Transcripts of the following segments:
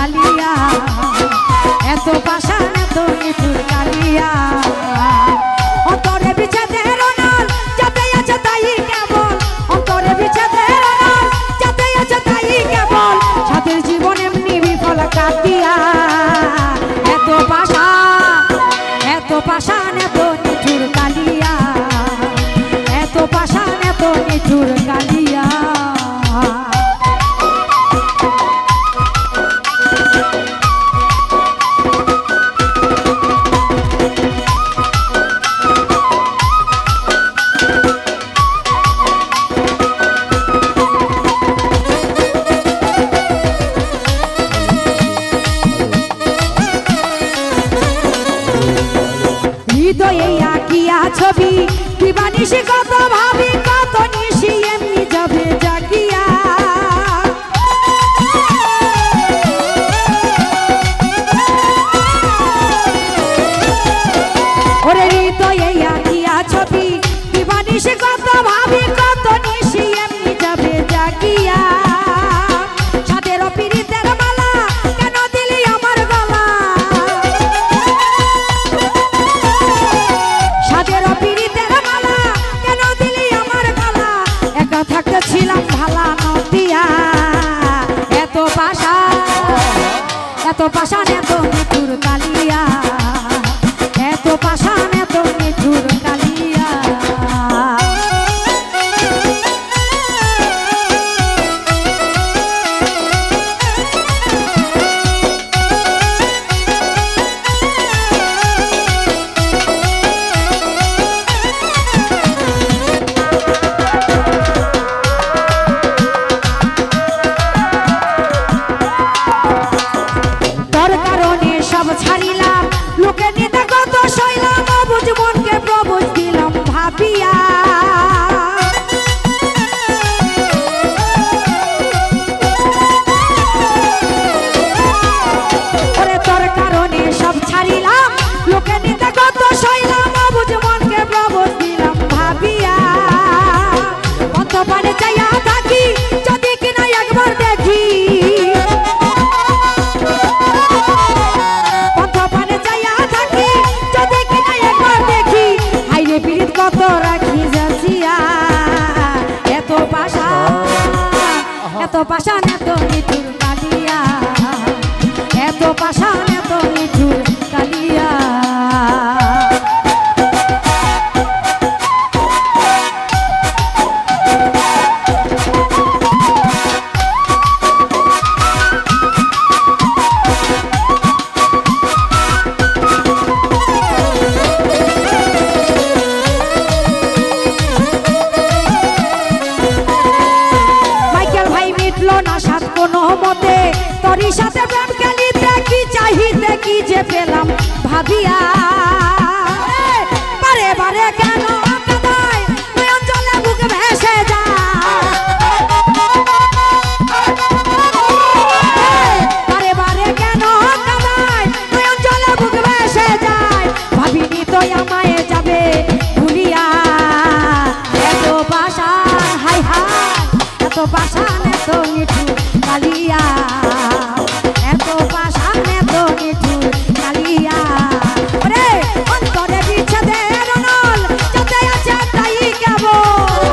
কালিয়া এত পাষাণ এত নিঠুর কালিয়া অন্তরে বিচ্ছেদের অনল যাতে আছে তাই কেবল অন্তরে বিচ্ছেদের অনল যাতে আছে তাই কেবল সাথের জীবন এমনি বিফল কাটিয়া এত পাষাণ এত নিঠুর কালিয়া এত পাষাণ এত নিঠুর কালিয়া হৃদয়ে আঁকিয়া ছবি দিবানিশি কত ভাবি কত নিশি এমনি যাবে জাগিয়া ওরে হৃদয়ে আঁকিয়া ছবি দিবানিশি কত ভাবি কত নিশি এমনি যাবে জাগিয়া সাদের পিরিতের মালা কেন দিলি আমার গলা সাদের পিরিতের মালা কেন দিলি আমার গলা একা থাকতে ছিলাম ভালা নদিয়া এত পাষাণ এত নিঠুর কালিয়া এত পাষাণ এত নিঠুর কালিয়া ছাড়িলাম লোকে নিতে কত সইলাম অবুঝ মনকে প্রবুঝ দিলাম ভাবিয়া ওরে তোর কারণে সব ছাড়িলাম লোকে নিতে কত সইলাম অবুঝ মনকে প্রবুঝ দিলাম ভাবিয়া কত পারে চাইয়া থাকি যদি কিনা একবার দেখি কত রাখি যাচ্ছিয়া এত পাষাণ এত নিঠুর কালিয়া এত পাষাণ এত নিঠুর কালিয়া তোরই সাথে প্রেম খেলিতে কি চাহিতে কি যে পেলাম ভাবিয়া বারে বারে কেন কাঁদায় নয়ন জলে বুক ভেসে যায় বারে বারে কেন কাঁদায় নয়ন জলে বুক ভেসে যায় ভাবিনি তো আমায় যাবে ভুলিয়া এত পাষাণ হাই হাই এত পাষাণ এত নিঠুর কালিয়া এত পাষাণ এত নিঠুর কালিয়া ওরে অন্তরে বিচ্ছেদের অনল যাতে আছে তাই কেবল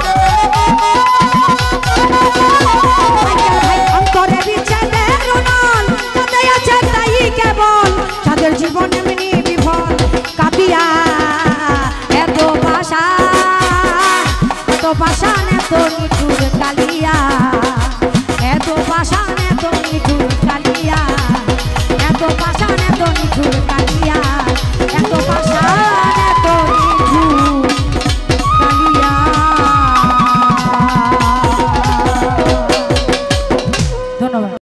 অন্তরে বিচ্ছেদের অনল যাতে আছে তাই কেবল সাদের জীবন এমনি বিফল কাঁদিয়া এত পাষাণ এত নিঠুর কালিয়া এত পাষাণ এত নিঠুর